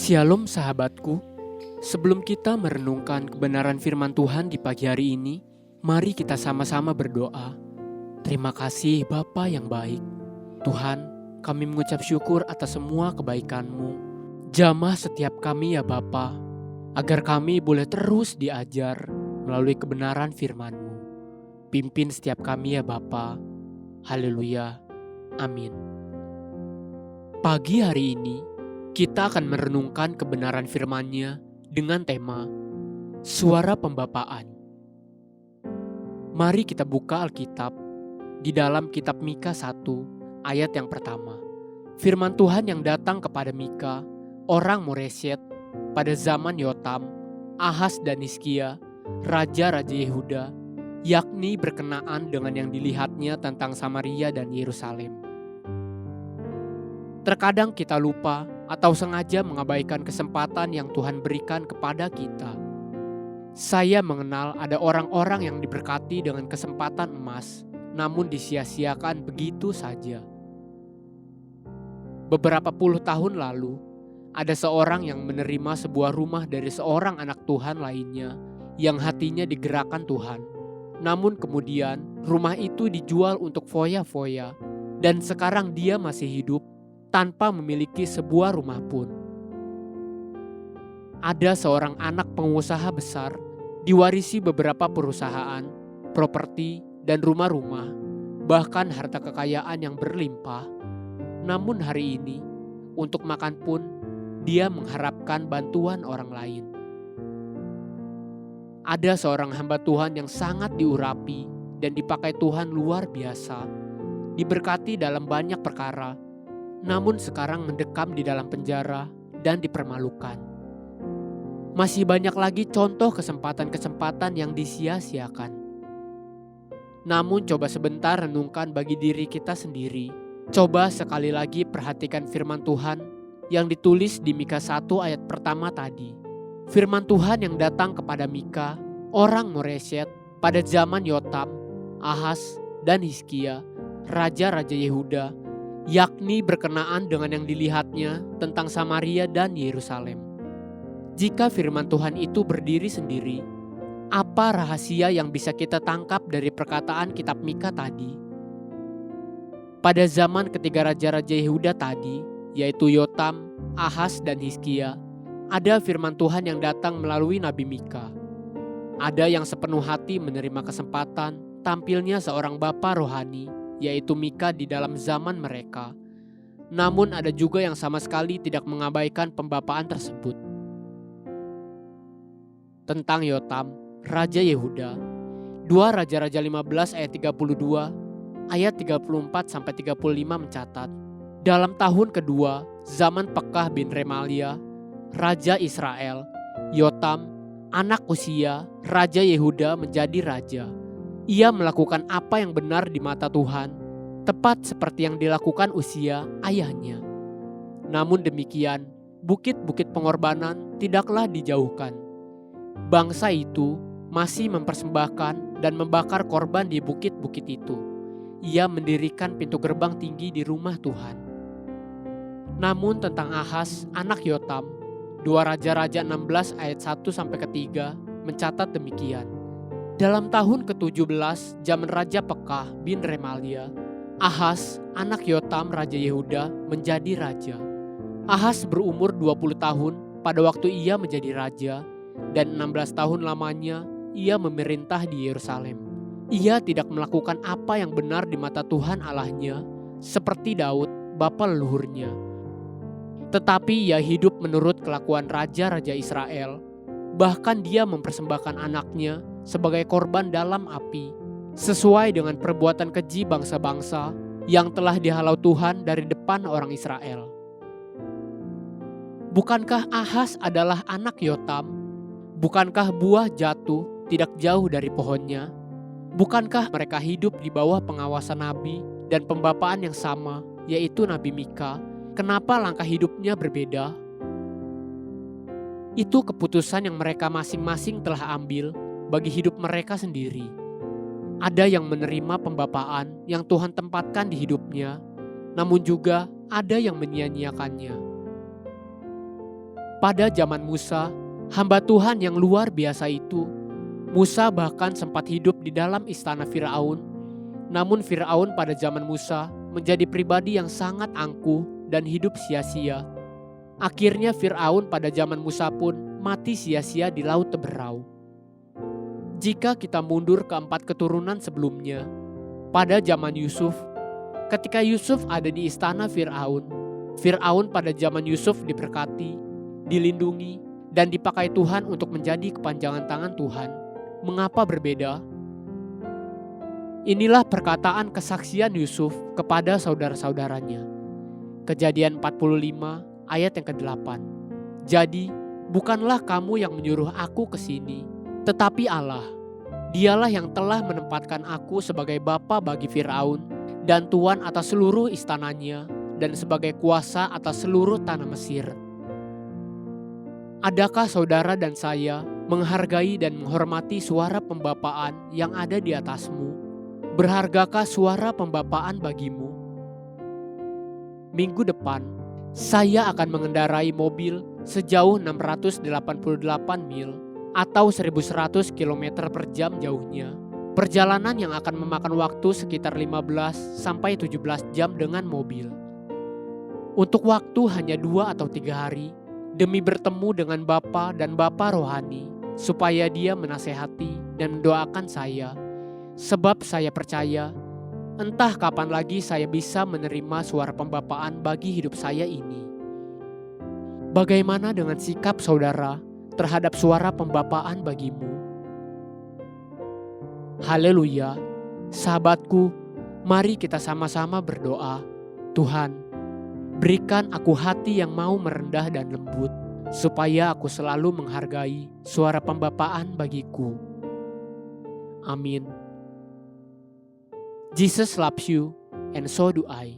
Shalom sahabatku, sebelum kita merenungkan kebenaran firman Tuhan di pagi hari ini, mari kita sama-sama berdoa. Terima kasih Bapa yang baik. Tuhan, kami mengucap syukur atas semua kebaikan-Mu. Jamah setiap kami ya Bapa, agar kami boleh terus diajar melalui kebenaran firman-Mu. Pimpin setiap kami ya Bapa. Haleluya. Amin. Pagi hari ini, kita akan merenungkan kebenaran firman-Nya dengan tema Suara Pembapaan. Mari kita buka Alkitab di dalam kitab Mika 1 ayat yang pertama. Firman Tuhan yang datang kepada Mika, orang Moresyet, pada zaman Yotam, Ahaz dan Hizkia, raja-raja Yehuda, yakni berkenaan dengan yang dilihatnya tentang Samaria dan Yerusalem. Terkadang kita lupa atau sengaja mengabaikan kesempatan yang Tuhan berikan kepada kita. Saya mengenal ada orang-orang yang diberkati dengan kesempatan emas, namun disia-siakan begitu saja. Beberapa puluh tahun lalu, ada seorang yang menerima sebuah rumah dari seorang anak Tuhan lainnya yang hatinya digerakkan Tuhan. Namun kemudian rumah itu dijual untuk foya-foya dan sekarang dia masih hidup tanpa memiliki sebuah rumah pun. Ada seorang anak pengusaha besar, diwarisi beberapa perusahaan, properti, dan rumah-rumah, bahkan harta kekayaan yang berlimpah. Namun hari ini, untuk makan pun, dia mengharapkan bantuan orang lain. Ada seorang hamba Tuhan yang sangat diurapi dan dipakai Tuhan luar biasa, diberkati dalam banyak perkara, namun sekarang mendekam di dalam penjara dan dipermalukan. Masih banyak lagi contoh kesempatan-kesempatan yang disia-siakan. Namun coba sebentar renungkan bagi diri kita sendiri. Coba sekali lagi perhatikan firman Tuhan yang ditulis di Mika 1 ayat pertama tadi. Firman Tuhan yang datang kepada Mika, orang Moresyet, pada zaman Yotam, Ahaz, dan Hizkia, raja-raja Yehuda, yakni berkenaan dengan yang dilihatnya tentang Samaria dan Yerusalem. Jika firman Tuhan itu berdiri sendiri, apa rahasia yang bisa kita tangkap dari perkataan kitab Mika tadi? Pada zaman ketiga raja-raja Yehuda tadi, yaitu Yotam, Ahaz, dan Hizkia, ada firman Tuhan yang datang melalui Nabi Mika. Ada yang sepenuh hati menerima kesempatan tampilnya seorang bapa rohani, yaitu Mika di dalam zaman mereka. Namun ada juga yang sama sekali tidak mengabaikan pembapaan tersebut. Tentang Yotam, Raja Yehuda, 2 Raja-Raja 15 ayat 32, ayat 34-35 mencatat, dalam tahun kedua, zaman Pekah bin Remalia, Raja Israel, Yotam, anak Usia, Raja Yehuda menjadi raja. Ia melakukan apa yang benar di mata Tuhan, tepat seperti yang dilakukan Usia, ayahnya. Namun demikian, bukit-bukit pengorbanan tidaklah dijauhkan. Bangsa itu masih mempersembahkan dan membakar korban di bukit-bukit itu. Ia mendirikan pintu gerbang tinggi di rumah Tuhan. Namun tentang Ahaz, anak Yotam, 2 Raja-Raja 16 ayat 1-3 mencatat demikian. Dalam tahun ke-17 zaman Raja Pekah bin Remalia, Ahaz, anak Yotam Raja Yehuda menjadi raja. Ahaz berumur 20 tahun pada waktu ia menjadi raja, dan 16 tahun lamanya ia memerintah di Yerusalem. Ia tidak melakukan apa yang benar di mata Tuhan Allahnya, seperti Daud, bapa leluhurnya. Tetapi ia hidup menurut kelakuan raja-raja Israel. Bahkan dia mempersembahkan anaknya sebagai korban dalam api, sesuai dengan perbuatan keji bangsa-bangsa yang telah dihalau Tuhan dari depan orang Israel. Bukankah Ahaz adalah anak Yotam? Bukankah buah jatuh tidak jauh dari pohonnya? Bukankah mereka hidup di bawah pengawasan nabi dan pembapaan yang sama, yaitu Nabi Mika? Kenapa langkah hidupnya berbeda? Itu keputusan yang mereka masing-masing telah ambil bagi hidup mereka sendiri. Ada yang menerima pembapaan yang Tuhan tempatkan di hidupnya, namun juga ada yang menyia-nyiakannya. Pada zaman Musa, hamba Tuhan yang luar biasa itu, Musa bahkan sempat hidup di dalam istana Firaun. Namun Firaun pada zaman Musa menjadi pribadi yang sangat angkuh dan hidup sia-sia. Akhirnya Firaun pada zaman Musa pun mati sia-sia di Laut Teberau. Jika kita mundur ke 4 keturunan sebelumnya, pada zaman Yusuf, ketika Yusuf ada di istana Firaun, Firaun pada zaman Yusuf diberkati, dilindungi, dan dipakai Tuhan untuk menjadi kepanjangan tangan Tuhan. Mengapa berbeda? Inilah perkataan kesaksian Yusuf kepada saudara-saudaranya. Kejadian 45 ayat yang ke-8. Jadi, bukanlah kamu yang menyuruh aku ke sini, tetapi Allah. Dialah yang telah menempatkan aku sebagai bapa bagi Firaun dan tuan atas seluruh istananya dan sebagai kuasa atas seluruh tanah Mesir. Adakah saudara dan saya menghargai dan menghormati suara pembapaan yang ada di atasmu? Berhargakah suara pembapaan bagimu? Minggu depan, saya akan mengendarai mobil sejauh 688 mil atau 1100 km per jam jauhnya. Perjalanan yang akan memakan waktu sekitar 15 sampai 17 jam dengan mobil. Untuk waktu hanya 2 atau 3 hari, demi bertemu dengan Bapa dan Bapa rohani, supaya Dia menasehati dan mendoakan saya. Sebab saya percaya, entah kapan lagi saya bisa menerima suara pembapaan bagi hidup saya ini. Bagaimana dengan sikap saudara terhadap suara pembapaan bagimu? Haleluya, sahabatku, mari kita sama-sama berdoa. Tuhan, berikan aku hati yang mau merendah dan lembut, supaya aku selalu menghargai suara pembapaan bagiku. Amin. Jesus loves you, and so do I.